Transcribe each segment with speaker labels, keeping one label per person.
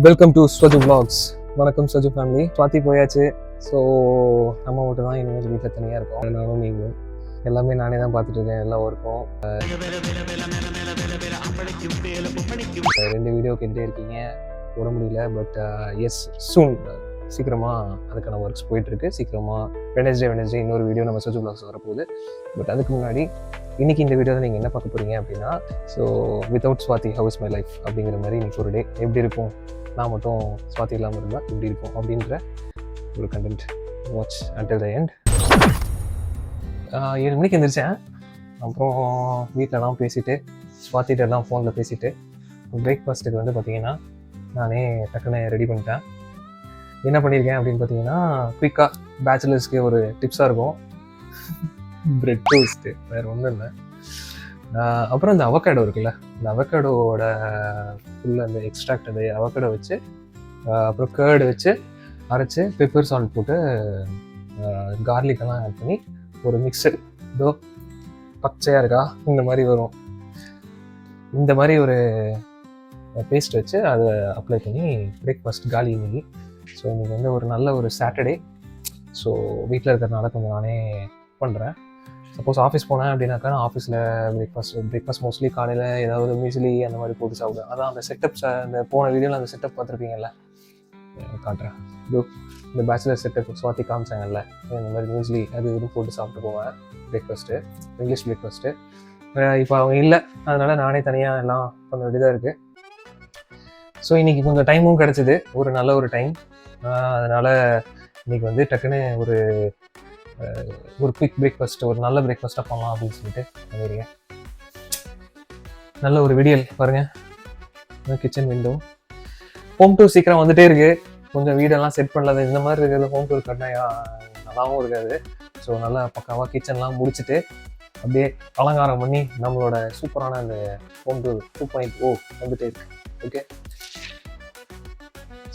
Speaker 1: Welcome to ஸ்வஜு vlogs. வணக்கம் ஸ்வஜு family. Swathi போயாச்சு. So நம்ம மட்டும் தான் இனிமேல் வீட்டில் தனியாக இருக்கோம். நானும் நீங்களும் எல்லாமே நானே தான் பார்த்துட்டு இருக்கேன். எல்லா ஒர்க்கும் 2 வீடியோ கேட்டே இருக்கீங்க, போட முடியல. பட் எஸ் சூன் சீக்கிரமாக அதுக்கான ஒர்க்ஸ் போயிட்டுருக்கு. சீக்கிரமாக வெனஸ்டே இன்னொரு வீடியோ நம்ம ஸ்வஜு vlogs வரப்போகுது. பட் அதுக்கு முன்னாடி இன்றைக்கி இந்த வீடியோவில் நீங்கள் என்ன பார்க்க போகிறீங்க அப்படின்னா, so without Swathi how is my life அப்படிங்கிற மாதிரி இன்றைக்கி ஒரு டே எப்படி இருக்கும், நான் மட்டும் ஸ்வாதி இல்லாமல் இருந்தால் எப்படி இருக்கும் அப்படின்ற ஒரு content. Watch until the end. 7 மணிக்கு எழுந்திரிச்சேன். அப்புறம் வீட்டிலலாம் பேசிவிட்டு, ஸ்வாதிகிட்டலாம் ஃபோனில் பேசிவிட்டு, பிரேக்ஃபாஸ்ட்டுக்கு வந்து பார்த்திங்கன்னா நானே டக்குன்னு ரெடி பண்ணிட்டேன். என்ன பண்ணியிருக்கேன் அப்படின்னு பார்த்தீங்கன்னா, குயிக்காக பேச்சுலர்ஸ்க்கு ஒரு டிப்ஸாக இருக்கும், பிரெட் டோஸ்ட்டு, வேறு ஒன்றும் இல்லை. அப்புறம் இந்த அவக்காடோ இருக்குல்ல, இந்த அவக்காடோட ஃபுல்லாக அந்த எக்ஸ்ட்ராக்ட் அது அவக்காடோ வச்சு, அப்புறம் கேர்டு வச்சு அரைச்சி பெப்பர் சால்ட் போட்டு கார்லிக்கெல்லாம் ஆட் பண்ணி ஒரு மிக்சர், இதோ பச்சையாக இருக்கா, இந்த மாதிரி வரும். இந்த மாதிரி ஒரு பேஸ்ட் வச்சு அதை அப்ளை பண்ணி பிரேக்ஃபாஸ்ட் காலி இன்னைக்கு. ஸோ இன்றைக்கி வந்து ஒரு நல்ல ஒரு சாட்டர்டே. ஸோ வீட்டில் இருக்கிறதுனால கொஞ்சம் நானே பண்ணுறேன். சப்போஸ் ஆஃபீஸ் போனேன் அப்படின்னாக்கா நான் ஆஃபீஸில் பிரேக்ஃபாஸ்ட் மோஸ்ட்லி காலையில் ஏதாவது மியூஸ்லி அந்த மாதிரி போட்டு சாப்பிடுவேன். அதான் அந்த செட்டப்ஸ், அந்த போன வீடியோவில் அந்த செட்டப் பார்த்துருப்பீங்கல்ல, காட்டுறேன். இந்த பேச்சுலர் செட்டப் ஸ்வாதி காமிச்சாங்கல்ல, இந்த மாதிரி மியூஸ்லி அது இதுவும் போட்டு சாப்பிட்டு போவேன் பிரேக்ஃபாஸ்ட்டு, இங்கிலீஷ் பிரேக்ஃபாஸ்ட்டு. இப்போ அவங்க இல்லை, அதனால் நானே தனியாக எல்லாம் பண்ண வேண்டியதாக இருக்குது. ஸோ இன்றைக்கி கொஞ்சம் டைமும் கிடச்சிது, ஒரு நல்ல ஒரு டைம். அதனால் இன்றைக்கி வந்து டக்குன்னு ஒரு குவிக் பிரேக்ஃபாஸ்ட், ஒரு நல்ல பிரேக்ஃபாஸ்ட்டாக பண்ணலாம் அப்படின்னு சொல்லிட்டு பண்ணிடுங்க. நல்ல ஒரு விடியல் பாருங்கள், கிச்சன் விண்டோ. ஹோம் டூர் சீக்கிரம் வந்துகிட்டே இருக்குது. கொஞ்சம் வீடெல்லாம் செட் பண்ணலாது, இந்த மாதிரி இருக்கிறது ஹோம் டூர் கட்டினா நல்லாவும் இருக்காது. ஸோ நல்லா பக்காவாக கிச்சன்லாம் முடிச்சுட்டு அப்படியே அலங்காரம் பண்ணி நம்மளோட சூப்பரான அந்த ஹோம் டூர் 2.0 வந்துகிட்டே இருக்கு. ஓகே,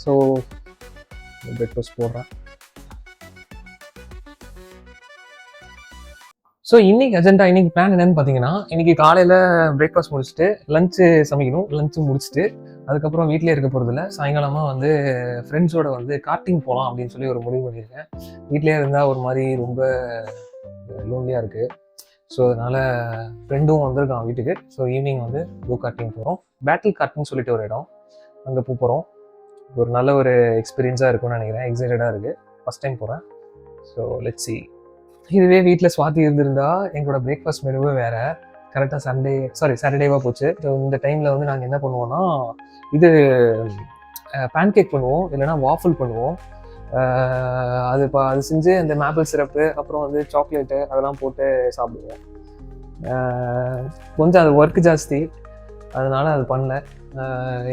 Speaker 1: ஸோ பிரேக்ஃபாஸ்ட் போடுறேன். ஸோ இன்றைக்கி அஜெண்டா, இன்றைக்கி பிளான் என்னென்னு பார்த்தீங்கன்னா, இன்றைக்கி காலையில் பிரேக்ஃபாஸ்ட் முடிச்சுட்டு லஞ்சு சமைக்கணும். லஞ்சு முடிச்சுட்டு அதுக்கப்புறம் வீட்டிலே இருக்க போகிறதில்ல, சாயங்காலமாக வந்து ஃப்ரெண்ட்ஸோட வந்து கார்ட்டிங் போகலாம் அப்படின்னு சொல்லி ஒரு முடிவு பண்ணியிருக்கேன். வீட்டிலே இருந்தால் ஒரு மாதிரி ரொம்ப லோன்லியாக இருக்குது. ஸோ அதனால் ஃப்ரெண்டும் வந்திருக்கான் வீட்டுக்கு. ஸோ ஈவினிங் வந்து கோ கார்ட்டிங் போகிறோம். பேட்டில் கார்ட்டிங் சொல்லிட்டு ஒரு இடம், அங்கே போகிறோம். ஒரு நல்ல ஒரு எக்ஸ்பீரியன்ஸாக இருக்கும்னு நினைக்கிறேன். எக்ஸைட்டடாக இருக்குது, ஃபஸ்ட் டைம் போகிறேன். So let's see. இதுவே வீட்டில் ஸ்வாதி இருந்திருந்தா எங்களோட பிரேக்ஃபாஸ்ட் மெனுவே வேறு. கரெக்டாக சாட்டர்டேவாக போச்சு. ஸோ இந்த டைமில் வந்து நாங்கள் என்ன பண்ணுவோம்னா, இது பேன்கேக் பண்ணுவோம், இல்லைனா வாஃபிள் பண்ணுவோம். அது செஞ்சு அந்த மேப்பிள் சிரப்பு, அப்புறம் வந்து சாக்லேட்டு அதெல்லாம் போட்டு சாப்பிடுவோம். கொஞ்சம் அது ஒர்க் ஜாஸ்தி, அதனால் அது பண்ணல.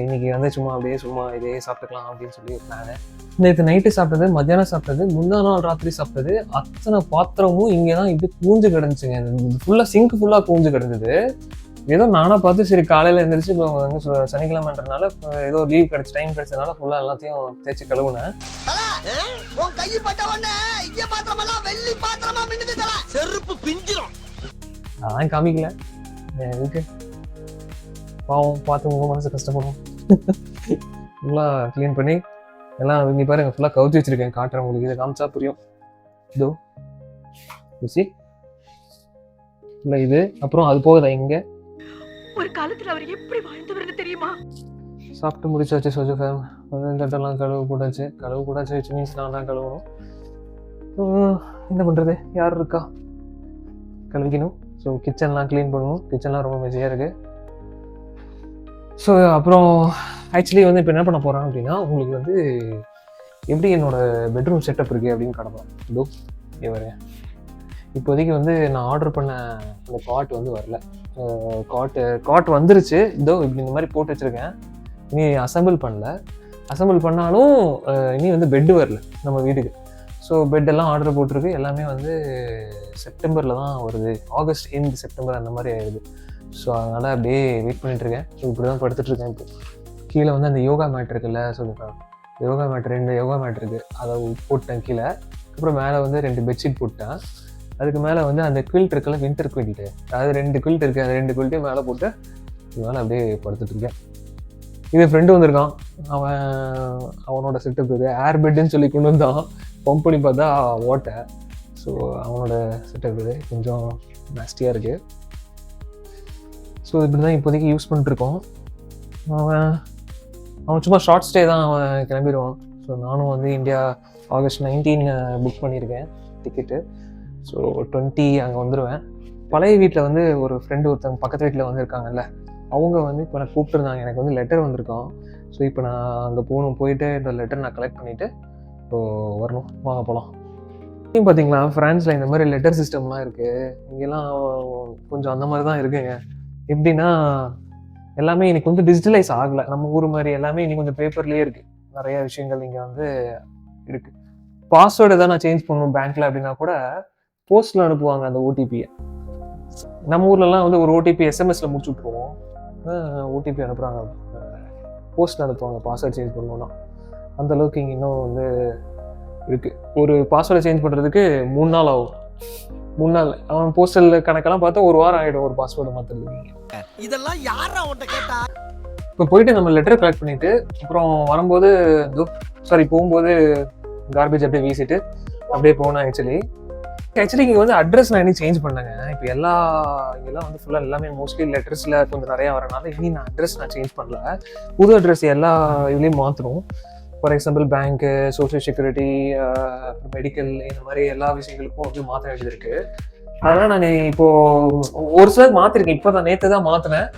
Speaker 1: இன்றைக்கி வந்து சும்மா இதே சாப்பிட்டுக்கலாம் அப்படின்னு சொல்லி பிளானு. நேற்று நைட்டு சாப்பிட்டது, மத்தியானம் சாப்பிட்டது, முந்தா நாள் ராத்திரி சாப்பிட்டது, அத்தனை பாத்திரமும் இங்கே தான் இது கூஞ்சு கிடந்துச்சுங்க. ஃபுல்லாக சிங்க் ஃபுல்லாக கூஞ்சு கிடந்தது. ஏதோ நானாக பார்த்து சரி காலையில் எழுந்திரிச்சு இப்போ வந்து சனிக்கிழமைன்றதுனால ஏதோ லீவ் டைம் கிடைச்சதுனால ஃபுல்லாக எல்லாத்தையும் தேய்ச்சி கழுவுனேன். அதான் காமிக்கல, எதுக்கு பாவம், பார்த்து உங்கள் மனசு கஷ்டப்படும். ஃபுல்லாக க்ளீன் பண்ணி எல்லாம் இங்கே பாருங்க, ஃபுல்லாக கவுச்சி வச்சுருக்கேன். காட்டுறேன் உங்களுக்கு, இதை காமிச்சா புரியும். இதோ ருசி இல்லை இது. அப்புறம் அது போகுதா இங்கே,
Speaker 2: ஒரு காலத்தில் அவர் எப்படி வாழ்ந்தவர்னு தெரியுமா?
Speaker 1: சாப்பிட்டு முடிச்சாச்சு. சொஜு ஃபேம் கட்டெல்லாம் கழுவு கூடாச்சு வச்சு மீன்ஸ் நான் தான் கழுவணும். என்ன பண்ணுறது, யார் இருக்கா, கழுவிக்கணும். ஸோ கிச்சன்லாம் க்ளீன் பண்ணணும். கிச்சன்லாம் ரொம்ப மெஸியாக இருக்குது. ஸோ அப்புறம் ஆக்சுவலி வந்து இப்போ என்ன பண்ண போகிறேன் அப்படின்னா, உங்களுக்கு வந்து எப்படி என்னோடய பெட்ரூம் செட்டப் இருக்குது அப்படின்னு காட்டப்போம். இதோ இங்கே வரேன். இப்போதைக்கு வந்து நான் ஆர்டர் பண்ண அந்த காட் வந்து வரல. காட் வந்துருச்சு. இதோ இப்படி இந்த மாதிரி போட்டு வச்சுருக்கேன். இனி அசம்பிள் பண்ணல. அசம்பிள் பண்ணாலும் இனி வந்து பெட்டு வரல நம்ம வீட்டுக்கு. ஸோ பெட்டெல்லாம் ஆர்டர் போட்டிருக்கு. எல்லாமே வந்து செப்டம்பரில் தான் வருது, ஆகஸ்ட் எண்ட் செப்டம்பர் அந்த மாதிரி ஆயிடுது. ஸோ அதனால் அப்படியே வெயிட் பண்ணிட்டுருக்கேன். ஸோ இப்படி தான் படுத்துட்ருக்கேன். இப்போ கீழே வந்து அந்த யோகா மேட் இருக்குல்ல, சொல்லியிருக்கேன். யோகா மேட் 2 யோகா மேட் இருக்குது, அதை போட்டேன் கீழே. அப்புறம் மேலே வந்து 2 பெட்ஷீட் போட்டேன். அதுக்கு மேலே வந்து அந்த குவில்ட் இருக்குல்ல, வின்டர் குவில்ட்டு, அது 2 குவில்ட் இருக்குது, அது 2 குவில்ட்டையும் மேலே போட்டு மேலே அப்படியே படுத்துட்ருக்கேன். இது ஃப்ரெண்டு வந்திருக்கான். அவனோட செட்டப் இது ஏர் பெட்டுன்னு சொல்லி கொண்டு வந்தான். பம்ப் பண்ணி பார்த்தா ஓட்டை. ஸோ அவனோட செட்டப் இது கொஞ்சம் நாஸ்டியாக இருக்குது. ஸோ இப்படி தான் இப்போதைக்கு யூஸ் பண்ணிட்டுருக்கோம். அவன் சும்மா ஷார்ட் ஸ்டே தான் அவன் கிளம்பிடுவான். ஸோ நானும் வந்து இந்தியா August 19 புக் பண்ணியிருக்கேன் டிக்கெட்டு. ஸோ 20 அங்கே வந்துடுவேன். பழைய வீட்டில் வந்து ஒரு ஃப்ரெண்டு ஒருத்தவங்க பக்கத்து வீட்டில் வந்து இருக்காங்கல்ல, அவங்க வந்து இப்போ நான் கூப்பிட்டுருந்தாங்க. எனக்கு வந்து லெட்டர் வந்திருக்கான். ஸோ இப்போ நான் அங்கே போயிட்டு இந்த லெட்டர் நான் கலெக்ட் பண்ணிவிட்டு இப்போ வரணும். வாங்க போகலாம். பார்த்தீங்களா, ஃப்ரான்ஸில் இந்த மாதிரி லெட்டர் சிஸ்டம்லாம் இருக்குது. இங்கெல்லாம் கொஞ்சம் அந்த மாதிரி தான் இருக்குங்க. எப்படின்னா எல்லாமே இன்னைக்கு வந்து டிஜிட்டலைஸ் ஆகலை. நம்ம ஊர் மாதிரி எல்லாமே இன்னைக்கு கொஞ்சம் பேப்பர்லேயே இருக்குது. நிறைய விஷயங்கள் இங்கே வந்து இருக்குது. பாஸ்வேர்டு தான் நான் சேஞ்ச் பண்ணணும் பேங்க்கில் அப்படின்னா கூட போஸ்ட்டில் அனுப்புவாங்க அந்த ஓடிபியை. நம்ம ஊர்லலாம் வந்து ஒரு ஓடிபி எஸ்எம்எஸ்ல முடிச்சு விட்ருவோம். ஓடிபி அனுப்புகிறாங்க, போஸ்ட்டில் அனுப்புவாங்க பாஸ்வேர்டு சேஞ்ச் பண்ணணும்னா. அந்தளவுக்கு இங்கே இன்னும் வந்து இருக்குது. ஒரு பாஸ்வேர்டை சேஞ்ச் பண்ணுறதுக்கு 3 நாள் ஆகும். 3 நாள். அவன் போஸ்டல் கணக்கெல்லாம் பார்த்தா 1 வாரம் ஆகிடும் ஒரு பாஸ்வேர்டு மாற்றுறதுக்கு.
Speaker 3: இதெல்லாம் யாரா உன்கிட்ட கேட்டா?
Speaker 1: இப்போ போயிட்டு நம்ம லெட்டர் கலெக்ட் பண்ணிட்டு அப்புறம் வரும்போது போகும்போது கார்பேஜ் அப்படியே வீசிட்டு அப்படியே போகணும். ஆக்சுவலி இங்கே வந்து அட்ரஸ் நான் இன்னும் சேஞ்ச் பண்ணேங்க. இப்போ இங்கெல்லாம் வந்து ஃபுல்லாக எல்லாமே மோஸ்ட்லி லெட்டர்ஸில் கொஞ்சம் நிறையா வரனால இனி நான் அட்ரஸ் நான் சேஞ்ச் பண்ணல. புது அட்ரஸ் எல்லா இதுலேயும் மாற்றணும். For example bank, social security, medical, இந்த மாதிரி எல்லா விஷயங்களுக்கும் வந்து மாற்ற வேண்டியது இருக்குது. அதனால் நான் இப்போது ஒரு சிலர் மாற்றிருக்கேன். இப்போ தான் நேற்று தான் மாற்றினேன்.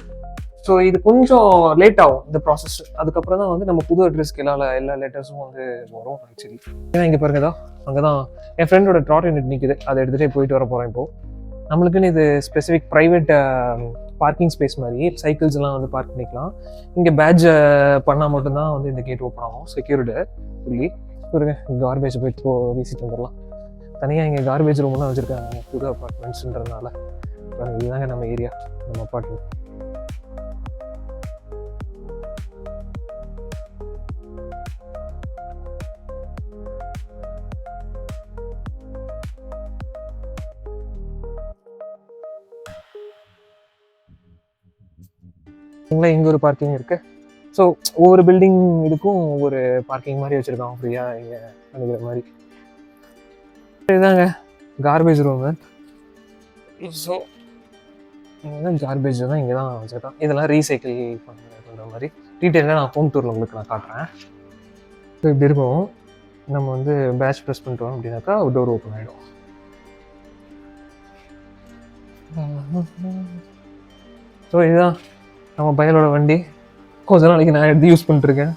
Speaker 1: ஸோ இது கொஞ்சம் லேட் ஆகும் இந்த ப்ராசஸ். அதுக்கப்புறம் தான் வந்து நம்ம புது அட்ரஸ்க்கு எல்லா லெட்டர்ஸும் வந்து வரும் ஆக்சுவலி. ஏன்னா இங்கே பாருங்கதா, அங்கே தான் என் ஃப்ரெண்டோட ட்ராட்லைன் நிற்குது. அதை எடுத்துகிட்டே போயிட்டு வர போகிறேன். இப்போது நம்மளுக்குன்னு இது ஸ்பெசிஃபிக் ப்ரைவேட் பார்க்கிங் ஸ்பேஸ் மாதிரி சைக்கிள்ஸ் எல்லாம் வந்து பார்க் பண்ணிக்கலாம். இங்கே பேட்ஜ் பண்ணால் மட்டும்தான் வந்து இந்த கேட் ஓப்பன் ஆகும், செக்யூர்டு சொல்லி. பாருங்க, கார்பேஜ் போயிட்டு வீசிட்டு வந்துடலாம். தனியாக இங்கே கார்பேஜ் ரூம்லாம் வச்சுருக்காங்க புது அப்பார்ட்மெண்ட்ஸுன்றதுனால. இதுதாங்க நம்ம ஏரியா, நம்ம அப்பார்ட்மெண்ட். இங்கே ஒரு பார்க்கிங் இருக்கு. ஸோ ஒவ்வொரு பில்டிங் இதுக்கும் ஒவ்வொரு பார்க்கிங் மாதிரி வச்சுருக்காங்க ஃப்ரீயாக இங்கே நினைக்கிற மாதிரி. இதுதாங்க கார்பேஜ் ரூமு. ஸோ இங்கே தான் கார்பேஜ் தான் இங்கே தான் வச்சுருக்கான். இதெல்லாம் ரீசைக்கிள் பண்ணுற மாதிரி டீட்டெயிலாக நான் ஹோம் டூரில் உங்களுக்கு நான் காட்டுறேன். ஸோ இப்படி இருக்கும். நம்ம வந்து பேட்ச் ப்ரெஸ் பண்ணிட்டோம் அப்படின்னாக்கா டோர் ஓப்பன் ஆகிடும். ஸோ இதுதான் நம்ம பையனோட வண்டி. கொஞ்ச நாளைக்கு நான் எடுத்து யூஸ் பண்ணிட்டுருக்கேன்.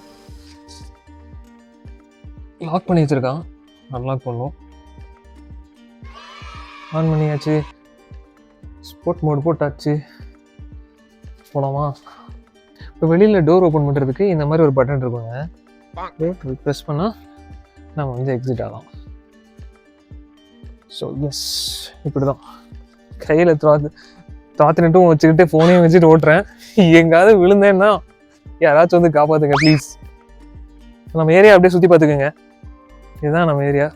Speaker 1: லாக் பண்ணி வச்சுருக்கான். அன்லாக் பண்ணுவோம். ஆன் பண்ணியாச்சு. ஸ்போர்ட் மோடு போட்டாச்சு. போகலாமா? இப்போ வெளியில் டோர் ஓப்பன் பண்ணுறதுக்கு இந்த மாதிரி ஒரு பட்டன் இருக்குங்க. ப்ரெஸ் பண்ணால் நம்ம வந்து எக்ஸிட் ஆகலாம். ஸோ எஸ், இப்படி தான் கையில் தாத்தினட்டும் வச்சுக்கிட்டு ஃபோனையும் வச்சுட்டு ஓட்டுறேன். எங்காவது விழுந்தேன்னா யாராச்சும் வந்து காப்பாற்றுங்க ப்ளீஸ். நம்ம ஏரியா அப்படியே சுற்றி பார்த்துக்கோங்க. இதுதான் நம்ம ஏரியா.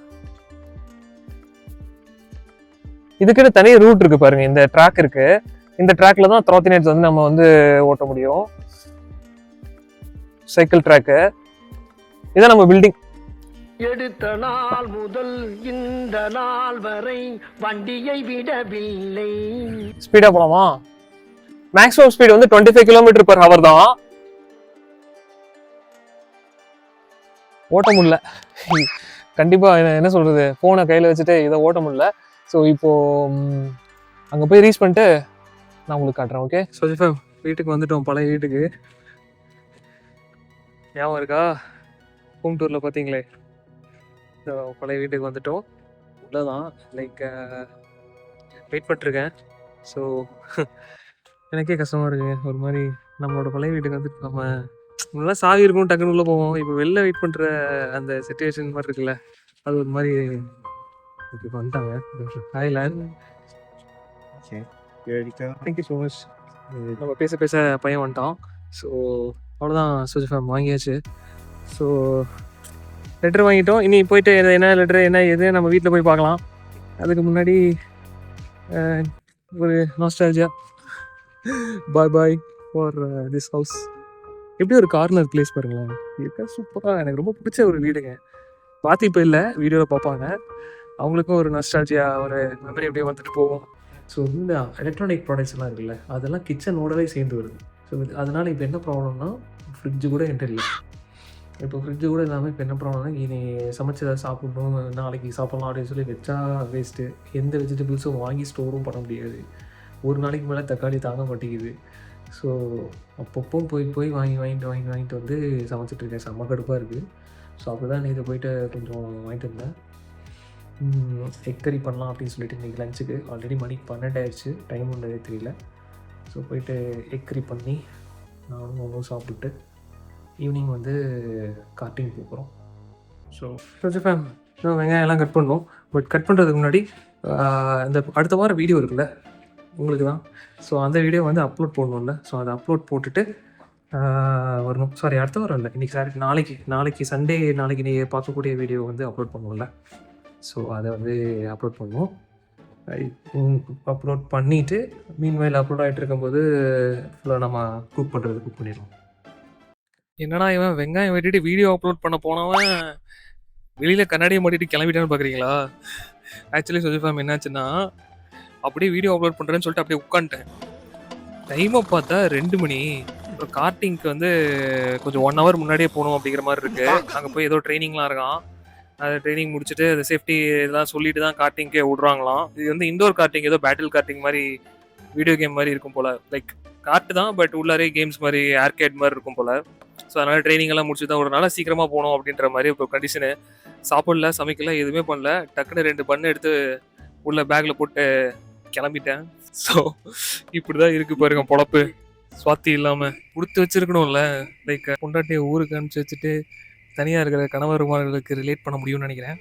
Speaker 1: இதுக்கிட்ட தனி ரூட் இருக்கு பாருங்க. இந்த ட்ராக் இருக்கு. இந்த ட்ராக்ல தான் த்ராத்தினேட்ஸ் வந்து நம்ம வந்து ஓட்ட முடியும். Cycle track. இதான் நம்ம பில்டிங்.
Speaker 3: எடுத்த நாள் முதல் இந்த நாள் வரை வண்டியை விடவில்லை.
Speaker 1: ஸ்பீடா போலாமா? மேக்ஸிமம் ஸ்பீட் வந்து 25 km/h தான். ஓட்ட முடியல கண்டிப்பா. என்ன சொல்றது, போனை கையில வச்சுட்டு இதை ஓட்ட முடியல. ஸோ இப்போ அங்க போய் ரீச் பண்ணிட்டு நான் உங்களுக்கு காட்டுறேன். ஓகே, ஸோ வீட்டுக்கு வந்துட்டோம், பழைய வீட்டுக்கு. ஞாபகம் இருக்கா ஹோம் டூர்ல பாத்தீங்களே? பழைய வீட்டுக்கு வந்துட்டோம். உள்ளதான் லைக் வெயிட் பண்ணிருக்கேன். ஸோ எனக்கே கஷ்டமா இருக்குங்க. ஒரு மாதிரி நம்மளோட பழைய வீட்டுக்கு வந்துட்டு நம்ம முன்னெல்லாம் சாவி இருக்கும், டக்குன்னு உள்ள போவோம். இப்போ வெளில வெயிட் பண்ற அந்த சிச்சுவேஷன் மாதிரி இருக்குல்ல, அது ஒரு மாதிரி வந்துட்டாங்க. Haaland, thank you so much. நம்ம பேச பேச பையன் வந்துட்டான். ஸோ அவ்வளோதான், சுஜி ஃபேம் வாங்கியாச்சு. ஸோ லெட்டர் வாங்கிட்டோம். இனி போயிட்டு என்ன லெட்டர் என்ன எது நம்ம வீட்டில் போய் பார்க்கலாம். அதுக்கு முன்னாடி ஒரு nostalgia bye bye for this house. எப்படி ஒரு கார்னர் பிளேஸ் பாருங்களேன், இருக்கா சூப்பராக. எனக்கு ரொம்ப பிடிச்ச ஒரு வீடுங்க. பார்த்து இப்போ இல்லை, வீடியோவில் பார்ப்பாங்க, அவங்களுக்கும் ஒரு நஸ்டாலஜியா ஒரு மெமரி அப்படியே வந்துட்டு போகும். ஸோ இந்த எலக்ட்ரானிக் ப்ராடக்ட்ஸ் எல்லாம் இருக்குல்ல, அதெல்லாம் கிச்சனோடவே சேர்ந்து வருது. ஸோ அதனால் இப்போ என்ன ப்ராப்ளம்னா, ஃப்ரிட்ஜு கூட என்கிட்ட இல்லை. இப்போ ஃப்ரிட்ஜு கூட இல்லாமல் இப்போ என்ன ப்ராப்ளம்னா, இனி சமைச்சதை சாப்பிடணும், நாளைக்கு சாப்பிட்லாம் அப்படின்னு சொல்லி வச்சா வேஸ்ட்டு. எந்த வெஜிடபிள்ஸும் வாங்கி ஸ்டோரும் பண்ண முடியாது. ஒரு நாளைக்கு மேலே தக்காளி தாங்க மாட்டேங்குது. ஸோ அப்பப்போ போய் வாங்கிட்டு வந்து சமைச்சிட்ருக்கேன். செம்ம கடுப்பாக இருக்குது. ஸோ அப்போ தான் இதை போயிட்டு கொஞ்சம் வாங்கிட்டு வந்தேன். எக் கறி பண்ணலாம் அப்படின்னு சொல்லிட்டு இன்றைக்கி லஞ்சுக்கு. ஆல்ரெடி மணி 12 ஆயிடுச்சு, டைம் ஒன்றதே தெரியல. ஸோ போயிட்டு எக் கறி பண்ணி நானும் ஒன்றும் சாப்பிட்டுட்டு ஈவினிங் வந்து கார்ட்டிங் போகிறோம். ஸோ ஃபேம் வெங்காயம் எல்லாம் கட் பண்ணோம். பட் கட் பண்ணுறதுக்கு முன்னாடி இந்த அடுத்த வாரம் வீடியோ இருக்குல்ல உங்களுக்கு தான். ஸோ அந்த வீடியோ வந்து அப்லோட் போடணும்ல. ஸோ அதை அப்லோட் போட்டுட்டு வரணும். சாரி, அடுத்த வாரம் இல்லை, இன்றைக்கி சாரி, நாளைக்கு சண்டே, நாளைக்கு நீங்கள் பார்க்கக்கூடிய வீடியோ வந்து அப்லோட் பண்ணுவோம்ல. ஸோ அதை வந்து அப்லோட் பண்ணுவோம். அப்லோட் பண்ணிவிட்டு மீன்வயல் அப்லோட் ஆகிட்டு இருக்கும்போது ஃபுல்லாக நம்ம குக் பண்ணிடுவோம். என்னடா இவன் வெங்காயம் வெட்டிட்டு வீடியோ அப்லோட் பண்ண போனவன் வெளியில் கண்ணாடியை மாட்டிட்டு கிளம்பிட்டான்னு பார்க்குறீங்களா? ஆக்சுவலி சொல்லிஃபாம் என்னாச்சுன்னா, அப்படியே வீடியோ அப்லோட் பண்ணுறேன்னு சொல்லிட்டு அப்படியே உட்காந்துட்டேன். டைமை பார்த்தா 2 மணி. இப்போ கார்ட்டிங்க்கு வந்து கொஞ்சம் 1 hour முன்னாடியே போகணும் அப்படிங்கிற மாதிரி இருக்குது. அங்கே போய் ஏதோ ட்ரைனிங்லாம் இருக்கான். அதை ட்ரைனிங் முடிச்சுட்டு அந்த சேஃப்டி இதெல்லாம் சொல்லிட்டு தான் கார்ட்டிங்கே விட்றாங்களாம். இது வந்து இண்டோர் கார்ட்டிங், ஏதோ பேட்டில் கார்ட்டிங் மாதிரி வீடியோ கேம் மாதிரி இருக்கும் போல். லைக் கார்ட்டு தான், பட் உள்ளாரே கேம்ஸ் மாதிரி ஆர்கேட் மாதிரி இருக்கும் போல். ஸோ அதனால் ட்ரைனிங் எல்லாம் முடிச்சு தான் ஒரு நாள் சீக்கிரமாக போகணும் அப்படின்ற மாதிரி இப்போ கண்டிஷனு. சாப்பிடல, சமைக்கல, எதுவுமே பண்ணல. டக்குன்னு 2 பண்ணு எடுத்து உள்ள பேக்கில் போட்டு கிளம்பிட்டேன். ஸோ இப்படி தான் இருக்குது பாருங்க பொழப்பு. சுவாத்தி இல்லாமல் கொடுத்து வச்சுருக்கணும்ல. லைக் பொண்டாட்டியை ஊருக்கு அனுப்பிச்சி வச்சுட்டு தனியாக இருக்கிற கணவர்மார்களுக்கு ரிலேட் பண்ண முடியும்னு நினைக்கிறேன்.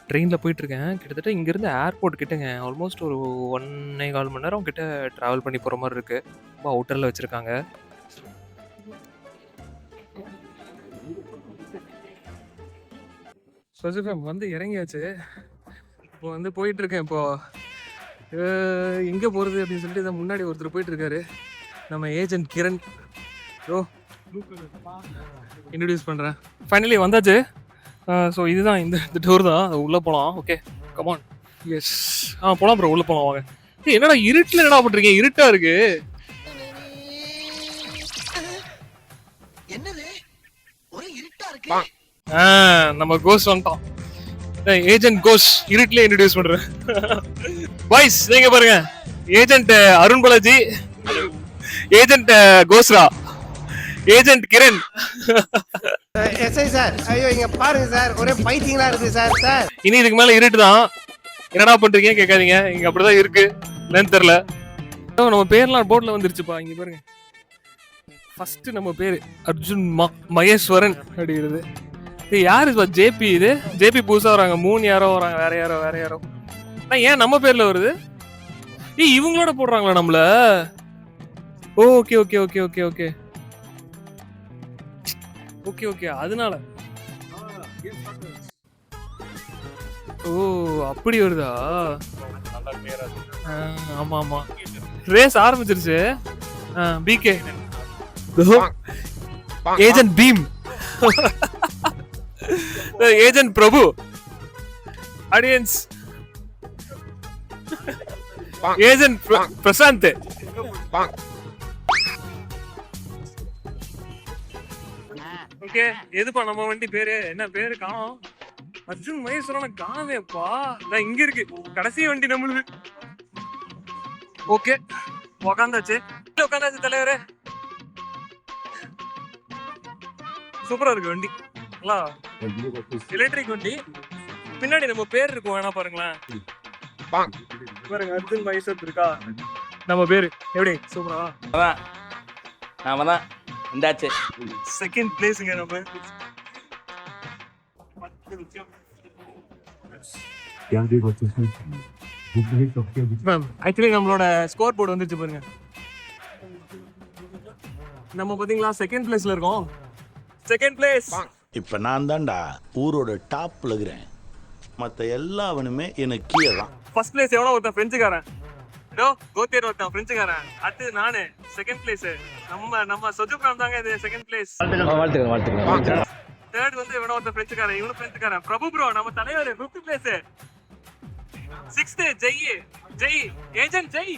Speaker 1: ட்ரெயினில் போயிட்டுருக்கேன். கிட்டத்தட்ட இங்கேருந்து ஏர்போர்ட் கிட்டங்க ஆல்மோஸ்ட் ஒரு 1.25 மணி நேரம் கிட்ட ட்ராவல் பண்ணி போகிற மாதிரி இருக்குது. ரொம்ப அவுட்டரில் வச்சுருக்காங்க. சொசிஃபம் வந்து இறங்கியாச்சு. இப்போ வந்து போயிட்டுருக்கேன். இப்போது எங்கே போகிறது அப்படின்னு சொல்லிட்டு இதை முன்னாடி ஒருத்தர் போயிட்டுருக்காரு. நம்ம ஏஜென்ட் கிரண் இன்ட்ரடியூஸ் பண்ணுறேன். ஃபைனலி வந்தாச்சு. ஸோ இதுதான், இந்த டோர் தான், உள்ளே போகலாம். Okay come on. எஸ் போகலாம் ப்ரோ, உள்ளே போகலாம் வாங்க. என்னடா இருட்டில் என்னடா பண்ணுறீங்க? இருட்டாக இருக்குது. நம்ம கோஸ் வந்துட்டோம். ஏஜென்ட் கோஸ் இருட்டிலே இன்ட்ரடியூஸ் பண்றேன். பாய்ஸ் நீங்க பாருங்க, ஏஜென்ட் அருண் பாலாஜி, ஏஜென்ட் கோஸ்ரா, ஏஜென்ட் கிரண்.
Speaker 3: எஸ்ஐ சார், ஐயோ இங்க பாருங்க சார், ஒரே பைத்தியங்களா இருக்கு சார். சார்
Speaker 1: இனி இதுக்கு மேல இருட்டு தான். என்னடா பண்றீங்க கேட்காதீங்க, இங்க அப்படிதான் இருக்கு. என்னன்னு தெரியல. நம்ம பேர்லாம் போர்ட்ல வந்துருச்சுப்பா. இங்க பாருங்க, ஃபர்ஸ்ட் நம்ம பேரு அர்ஜுன் மகேஸ்வரன் அப்படிங்கிறது. இது யாரு ஜேபி? இது ஜேபி புதுசா வராங்க. 3 யாரோ வராங்க, வேற யாரோ. ஏன் நம்ம பேர்ல வருது? இவங்களோட போடுறாங்களா நம்மள? Okay okay okay okay okay okay okay அதனால. ஓ அப்படி வருதா? ஆமா ஆமா, ரேஸ் ஆரம்பிச்சிருச்சு. பிகே ஏஜென்ட் பீம், ஏஜென்ட் பிரபு, ஆடியன்ஸ் ஏஜென்ட் பிரசாந்த். ஓகே எதுப்பா நம்ம வண்டி பேரு? என்ன பேரு காணோம்? அர்ஜுன் மகேஸ்வரன காணவேப்பா. நான் இங்க இருக்கு கடைசி வண்டி நம்மளுது. ஓகே உக்காந்தாச்சு தலைவரே. சூப்பரா இருக்கு வண்டி, எலக்ட்ரிக் வண்டி. பின்னாடி நம்ம பேர் இருக்கும், வேணா பாருங்களேன். பாருங்க அர்ஜுன் மகேஸ்வர் இருக்கா நம்ம பேரு. எப்படி சூப்பரா?
Speaker 4: நாம தான் இந்தாச்சு
Speaker 1: செகண்ட் பிளேஸ்ங்க நம்ம. ஆக்சுவலி நம்மளோட ஸ்கோர் போர்டு வந்துருச்சு பாருங்க. நம்ம பாத்தீங்களா செகண்ட் பிளேஸ்ல இருக்கோம். Second place.
Speaker 5: இப்ப நான் தான்டா ஊரோட டாப்ல இருக்கிறேன். மத்த எல்லாவனுமே எனக்கு கீழே தான்.
Speaker 1: ஃபர்ஸ்ட் பிளேஸ் எவ்வளோ ஒருத்தன் பிரெஞ்சுக்காரன். கோத்தேர் ஒருத்தன் பிரெஞ்சுக்காரன். அடுத்து நானு செகண்ட் பிளேஸ். நம்ம சொஜுப்ராம் தாங்க இது செகண்ட் பிளேஸ்.
Speaker 6: வாழ்த்துக்கிறேன்.
Speaker 1: தேர்ட் வந்து இவன ஒருத்தன் பிரெஞ்சுக்காரன், இவனும் பிரெஞ்சுக்காரன். பிரபு ப்ரோ நம்ம தலைவர் 5th place. 6th Jai agent Jai.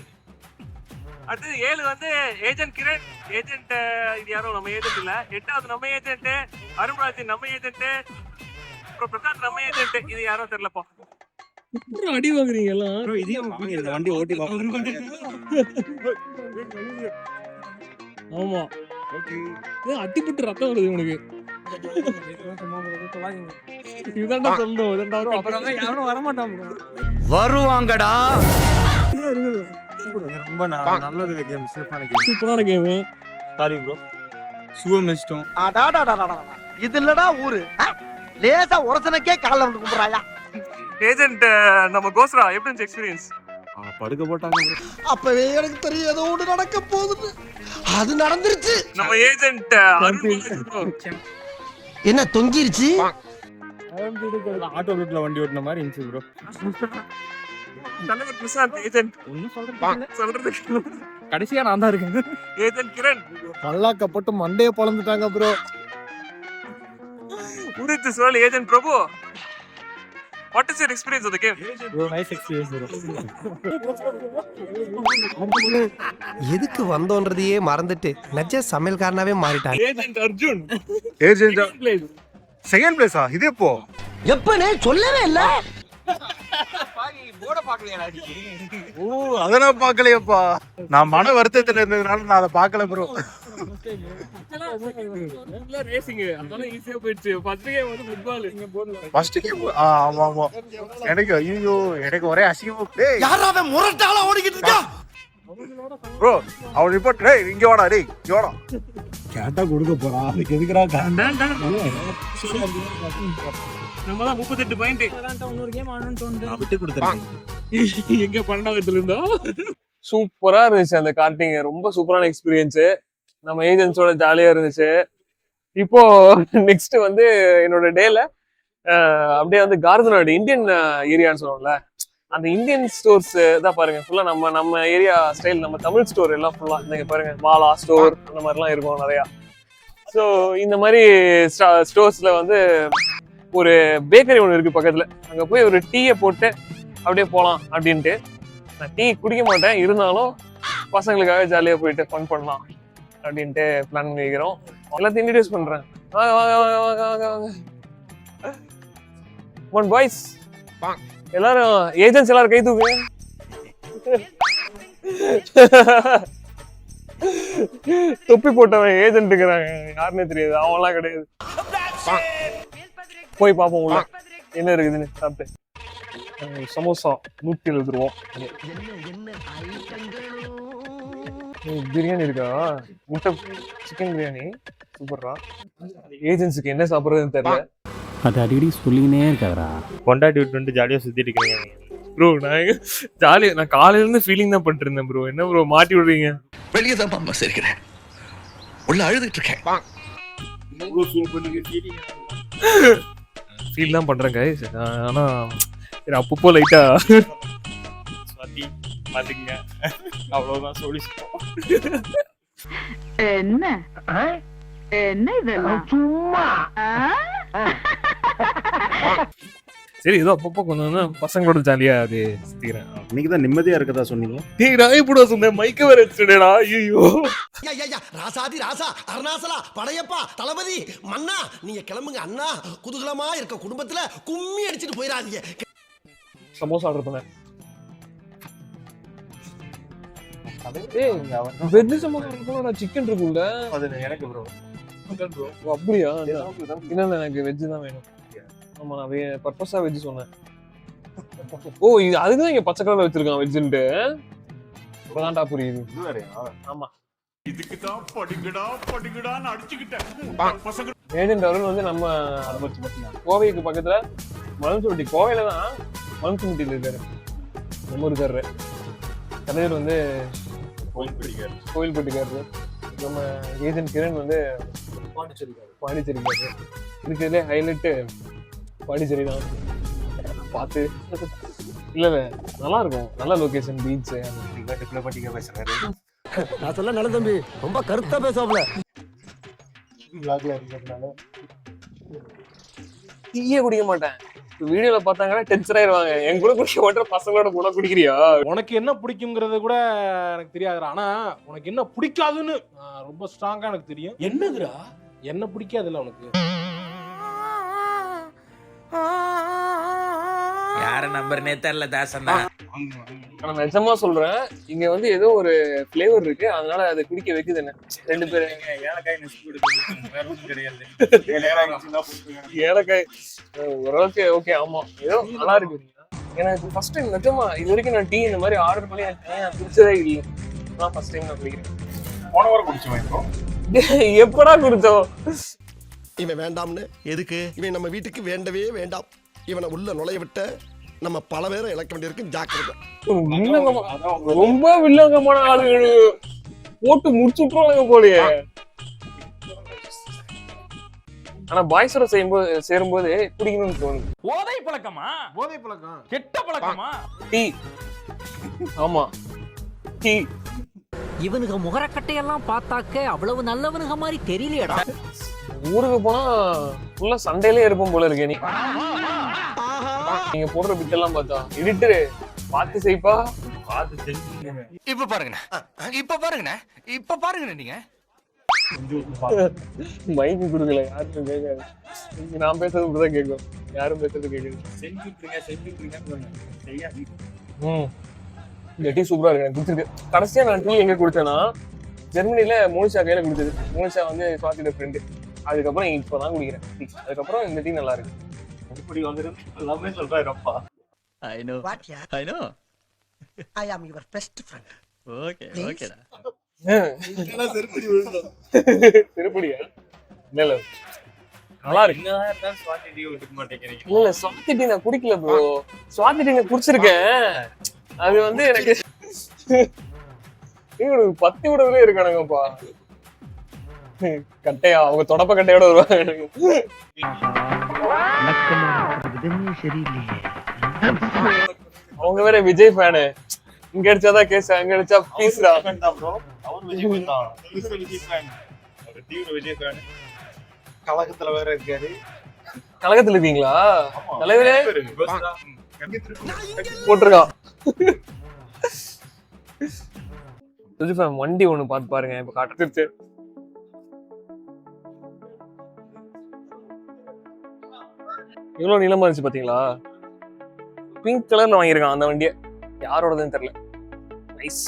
Speaker 1: அடுத்து 7 வந்து ஏஜென்ட் கிரண். ஏஜென்ட் இது யாரும் நம்ம ஏஜென்ட் இல்ல. 8வது நம்ம ஏஜென்ட் அருண்ராஜ், நம்ம ஏஜென்ட் அப்புறம் பிரசாந்த், நம்ம ஏஜென்ட். இது யாரும் தெரியலப்பா. அடி வாங்குறீங்க எல்லாம்.
Speaker 6: வண்டி ஓட்டி
Speaker 1: ஆமா அட்டிப்பட்டு ரத்தம் வருது உனக்கு. இதுதான்டா சொல்லணும். யாரும் வரமாட்டான்.
Speaker 3: வருவாங்கடா.
Speaker 6: ரொம்ப நல்லது கேம்.
Speaker 1: சூப்பரான கேம்.
Speaker 6: சாரி ப்ரோ, சுகம் இஷ்டம்.
Speaker 3: இது இல்லடா ஊரு. லேசா ஒரசனக்கே கால்ல வந்து கும்பறாயா.
Speaker 1: ஏஜென்ட் நம்ம கோஸ்ரா எப்படி இருந்துச்சு எக்ஸ்பீரியன்ஸ்?
Speaker 6: படுக்க போட்டாங்க.
Speaker 3: அப்பவே எனக்கு தெரியும் ஏதோ ஒன்று நடக்க போகுது. அது நடந்துருச்சு.
Speaker 1: நம்ம ஏஜென்ட்
Speaker 3: என்ன தொங்கிருச்சு?
Speaker 6: ஆட்டோ ரூட்ல வண்டி ஓட்டின மாதிரி இருந்துச்சு ப்ரோ.
Speaker 1: தலைவர் பிரசாந்த் ஏஜென்ட்.
Speaker 6: ஒன்னும்
Speaker 1: சொல்றதுக்கு
Speaker 6: கடைசியா நான் தான் இருக்கேன்.
Speaker 1: ஏஜென்ட் கிரண்
Speaker 3: பல்லாக்க போட்டு மண்டையை பொளந்துட்டாங்க ப்ரோ.
Speaker 1: உரித்து சொல் agent Prabhu. What is your experience of the game?
Speaker 6: Bro, nice experience bro.
Speaker 3: எதுக்கு வந்தோன்றதையே மறந்துட்டு நஜ சமையல்காரனாவே மாறிட்டாங்க.
Speaker 1: ஏஜென்ட் அர்ஜுன்.
Speaker 6: ஏஜென்ட் செகண்ட் பிளேஸா? இது எப்போ?
Speaker 3: எப்பனே சொல்லவே இல்ல.
Speaker 6: ஓ, அத நான் பார்க்கலையப்பா. நான் மன வருத்தத்துல இருந்ததுனால நான் அதை பார்க்கல ப்ரோ.
Speaker 1: ரேசிங் அதனால ஈஸியா போயிடுச்சு. ஃபர்ஸ்ட் கேம் வந்து ஃபுட்பால்.
Speaker 6: ஃபர்ஸ்ட் கேம் ஆமா ஆமா. எனக்கு ஐயோ எனக்கு ஒரே அசிங்கம். டேய்
Speaker 3: யாரா அவன் முரட்டாளா ஓடிக்கிட்டு இருக்கா?
Speaker 6: ப்ரோ அவன் ரிப்போர்ட். டேய் இங்க வாடா, டேய் இங்க வாடா. கேட்டா கொடுக்க போறா. அதுக்கு எதுக்குடா
Speaker 1: நம்ம தான் 38 பாயிண்ட்.
Speaker 6: இன்னொரு கேம் ஆடணும்னு தோணுது. விட்டு கொடுத்துறேன்.
Speaker 1: எங்க 12வதுல இருந்தா சூப்பரா இருந்துச்சு அந்த கார்டிங். ரொம்ப சூப்பரான எக்ஸ்பீரியன்ஸ். நம்ம ஏஜென்ட்ஸோட ஜாலியா இருந்துச்சு. இப்போ நெக்ஸ்ட் வந்து என்னோட டேல அப்படியே வந்து கார்தனாடு இந்தியன் ஏரியான்னு சொல்லுவோம்ல, அந்த இந்தியன் ஸ்டோர்ஸ் தான் பாருங்க. ஃபுல்லா நம்ம ஏரியா ஸ்டைல், நம்ம தமிழ் ஸ்டோர் எல்லாம் ஃபுல்லா இங்க பாருங்க. மாலா ஸ்டோர் அந்த மாதிரிலாம் இருக்கும் நிறையா. ஸோ இந்த மாதிரி ஸ்டோர்ஸ்ல வந்து ஒரு பேக்கரி ஒன்று இருக்கு பக்கத்துல. அங்க போய் ஒரு டீயை போட்டு அப்படியே போகலாம் அப்படின்ட்டு. நான் டீ குடிக்க மாட்டேன், இருந்தாலும் பசங்களுக்காக ஜாலியாக போயிட்டு ஃபன் பண்ணலாம் அப்படின்ட்டு பிளான் பண்ணி வைக்கிறோம். எல்லாத்தையும் இன்ட்ரடியூஸ் பண்றேன். வாங்க வாங்க வாங்க வாங்க வாங்க வாங்க. ஒன் பாய்ஸ் எல்லாரும் ஏஜென்ட்ஸ் எல்லாரும் கை தூக்கு. தொப்பி போட்டவன் ஏஜென்ட் இருக்கிறாங்க, யாருன்னே தெரியாது. அவன்லாம் கிடையாது. போய் பார்ப்போம் உள்ள என்ன இருக்குதுன்னு. சாப்பிட்டு சமோசா 170 ரூபா. பிரியாணி இருக்கா? முட்டை சிக்கன் பிரியாணி சூப்பர்ரா. ஏஜென்ட்ஸுக்கு என்ன சாப்பிட்றதுன்னு தெரியல.
Speaker 7: அது அடிக்கடி சொல்லினே இருக்காரா.
Speaker 6: கொண்டாடி விட்டு ஜாலியா சுத்திட்டு இருக்கீங்க
Speaker 1: ப்ரோ. நான் காலையில இருந்து ஃபீலிங் தான் பண்ணிட்டு இருந்தேன் ப்ரோ. என்ன ப்ரோ மாட்டி விடுறீங்க?
Speaker 5: வெளியே தான் அம்மா சிரிக்கிறேன், உள்ள அழுதுட்டு இருக்கேன்.
Speaker 1: ஃபீல் தான் பண்றேன் கைஸ். ஆனா அப்பப்போ லைட்டா
Speaker 6: சுவாதி பாத்துக்கங்க. அவ்வளவுதான் சொல்லி.
Speaker 2: என்ன என்ன இதெல்லாம் சும்மா?
Speaker 1: சரி ஏதோ அப்பப்போ கொஞ்சம் பசங்களோட ஜாலியா அது சுத்திக்கிறேன்.
Speaker 6: இன்னைக்கு தான் நிம்மதியா இருக்கதா சொன்னீங்க.
Speaker 1: டேய் நான் எப்படா சொன்னேன்? மைக்க வேற வச்சுடா. ஐயோ
Speaker 3: ராசாதி ராசா அருணாசலா படையப்பா தளபதி மன்னா, நீங்க கிளம்புங்க அண்ணா. குதூகலமா இருக்க குடும்பத்துல கும்மி அடிச்சிட்டு போயிடாதீங்க.
Speaker 1: சமோசா ஆர்டர் பண்ணேன். வெஜ் சமோசா ஆர்டர் பண்ணா சிக்கன் இருக்குல்ல.
Speaker 6: அது எனக்கு ப்ரோ.
Speaker 1: ஓ அப்படியா? இல்ல எனக்கு வெஜ் தான் வேணும். ஆமா நான் பர்பஸா வெஜ் சொன்னேன். ஓ இது அதுக்குதான் இங்க பச்சை கலர்ல வச்சிருக்கான் வெஜ்ன்ட்டு. இப்பதான்டா புரியுது. ஆமா
Speaker 5: இதுக்குதான் படிங்கடான்னு அடிச்சுக்கிட்டேன்.
Speaker 1: ஏஜென்ட் அவர்கள் வந்து நம்ம கோவைக்கு பக்கத்துல மலம்சுருட்டி, கோவையில தான் மலம்சுருட்டியில் இருக்காரு. நம்ம இருக்காரு தலைவர் வந்து கோயில்பட்டிக்காரு. நம்ம ஏஜென்ட் கிரண் வந்து பாண்டிச்சேரிக்காரு. இருக்கிறதுலே ஹைலைட்டு பாண்டிச்சேரி தான். பார்த்து இல்ல நல்லா இருக்கும், நல்ல லொகேஷன், பீச்.
Speaker 6: டிப்ளமேட்டிக்கா பேசுறாரு.
Speaker 3: நான் சொல்ல நல்ல தம்பி ரொம்ப கருத்தா பேசுவாப்ல.
Speaker 6: விளாக்ல இருக்கிறதுனால
Speaker 1: டீயே குடிக்க மாட்டேன். வீடியோல பார்த்தாங்கன்னா டென்ஷன் ஆயிருவாங்க. என் கூட குடிக்க மாட்டேன், பசங்களோட கூட குடிக்கிறியா?
Speaker 8: உனக்கு என்ன பிடிக்குங்கிறது கூட எனக்கு தெரியாதுடா. ஆனா உனக்கு என்ன பிடிக்காதுன்னு ரொம்ப ஸ்ட்ராங்கா எனக்கு தெரியும்.
Speaker 4: என்னதுடா?
Speaker 8: என்ன பிடிக்காதுல்ல உனக்கு?
Speaker 4: யார நம்பர்னே தெரியல தாசனா.
Speaker 1: நான் நிஜமா சொல்றேன், இங்க வந்து ஏதோ ஒரு ஃபிளேவர் இருக்கு, அதனால அதை குடிக்க வைக்குது என்ன. 2 பேரும்
Speaker 6: ஏலக்காய் நெஸ்ட் வேற ஒன்றும் கிடையாது.
Speaker 1: ஏலக்காய் ஓரளவுக்கு ஓகே. ஆமா, ஏதோ நல்லா இருக்கு. எனக்கு ஃபர்ஸ்ட் டைம் நிஜமா இது வரைக்கும் நான் டீ இந்த மாதிரி ஆர்டர் பண்ணி எனக்கு குடிச்சதே இல்லை. நான் ஃபர்ஸ்ட் டைம் நான் குடிக்கிறேன்.
Speaker 6: போன வாரம் குடிச்சோம்.
Speaker 1: எப்படா குடிச்சோம்?
Speaker 3: இவன் வேண்டாம்னு எதுக்கு? இவன் நம்ம வீட்டுக்கு வேண்டவே வேண்டாம். இவனை உள்ள நுழைய விட்ட நம்ம பல பேரை இழக்க வேண்டியிருக்கு. ஜாக்கிரதை.
Speaker 1: ரொம்ப வில்லங்கமான ஆளுகள் போட்டு முடிச்சுட்டுருவாங்க போலயே. ஆனா பாய்ஸோட சேரும்போது குடிக்கணும்னு தோணுது.
Speaker 4: போதை பழக்கமா?
Speaker 8: போதை பழக்கம்
Speaker 4: கெட்ட பழக்கமா?
Speaker 1: டீ. ஆமா, டீ.
Speaker 9: இவனுக்கு முகரக்கட்டையெல்லாம் பார்த்தாக்க அவ்வளவு நல்லவனுங்க மாதிரி தெரியலையடா.
Speaker 1: ஊருக்கு போனா ஃபுல்லா சண்டையிலே இருப்போம் போல இருக்கு. நீங்க போடுற பிட்டெல்லாம் பார்த்தா எடிட்டரு பார்த்து செய்ப்பா.
Speaker 5: இப்ப பாருங்கண்ணே, இப்ப பாருங்கண்ணே, இப்ப பாருங்கண்ணே. நீங்க
Speaker 1: மைக்கு கொடுக்கல, யாருக்கும் கேட்காது. நான் பேசுறது இப்படிதான் கேட்கும், யாரும் பேசுறது கேட்காது. இந்த டீ சூப்பரா இருக்கு, எனக்கு பிடிச்சிருக்கு. கடைசியா நான் டீ எங்க குடிச்சேன்னா ஜெர்மனில மோனிஷா கையில குடிச்சது. மோனிஷா வந்து சுவாதியோட ஃப்ரெண்டு. அதுக்கப்புறம் இப்பதான் குடிக்கிறேன் டீ. அதுக்கப்புறம் இந்த டீ நல்லா இருக்கு.
Speaker 6: இப்படி வந்துருக்கு எல்லாமே சொல்றாருப்பா.
Speaker 5: I know.
Speaker 9: What yeah?
Speaker 5: I know.
Speaker 9: I am your best friend.
Speaker 5: Okay, okay.
Speaker 1: திருப்படியா? இல்ல நல்லா இருக்கு.
Speaker 6: சுவாதி டீ விட்டுக்க மாட்டேங்கிறீங்க.
Speaker 1: இல்ல சுவாதி டீ நான் குடிக்கல ப்ரோ. சுவாதி டீ நான் குடிச்சிருக்கேன். அது வந்து எனக்கு ஒரு 10 விடவே இருக்கானுங்கப்பா. கட்டையா அவங்க தொடப்ப கட்டையோட வருவாங்க. அவங்க வேற விஜய் ஃபேனு. இங்க அடிச்சாதான் கேஸ், அங்க அடிச்சா பீஸ்ரா.
Speaker 6: அவர் விஜய் ஃபேன் தான். விஜய் ஃபேன். அவர் தீவிர விஜய் ஃபேன். கலகத்துல வேற இருக்காரு.
Speaker 1: கலகத்துல இருக்கீங்களா தலைவரே? போட்டிருக்கான். வண்டி ஒண்ணு பார்த்து பாருங்க, இப்ப காட்டுச்சு. எவ்வளவு நீளமா இருந்துச்சு பாத்தீங்களா? பிங்க் கலர்ல வாங்கியிருக்கான் அந்த வண்டியை. யாரோடதுன்னு தெரியல. நைஸ்.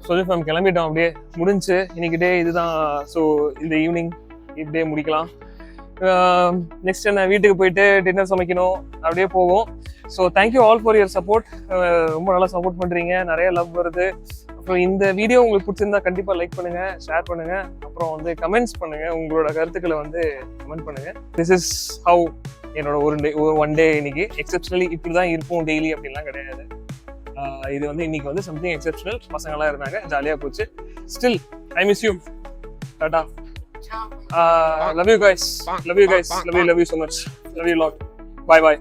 Speaker 1: சொல்லி கிளம்பிட்டோம், அப்படியே முடிஞ்சு இன்னைக்கு டே இதுதான். ஸோ இந்த ஈவினிங் இப்படியே முடிக்கலாம். நெக்ஸ்ட் என்ன, வீட்டுக்கு போயிட்டு டின்னர் சமைக்கணும், அப்படியே போகும். So thank you all for your support. ரொம்ப நல்லா சப்போர்ட் பண்றீங்க, நிறைய லவ் வருது. அப்புறம் இந்த வீடியோ உங்களுக்கு பிடிச்சிருந்தா கண்டிப்பா லைக் பண்ணுங்க, ஷேர் பண்ணுங்க, அப்புறம் வந்து கமெண்ட்ஸ் பண்ணுங்க, உங்களோட கருத்துக்களை வந்து கமெண்ட் பண்ணுங்க. திஸ் இஸ் ஹவு என்னோட ஒன் டே இன்னைக்கு. எக்ஸெப்ஷனலி இப்படிதான் இருப்போம் டெய்லி அப்படின்லாம் கிடையாது. இது வந்து இன்னைக்கு வந்து சம்திங் எக்ஸெப்ஷனல். பசங்களாம் இருந்தாங்க, ஜாலியா போச்சு. Still I miss you. Tata. Love you guys. Love you so much. Love you a lot. Bye.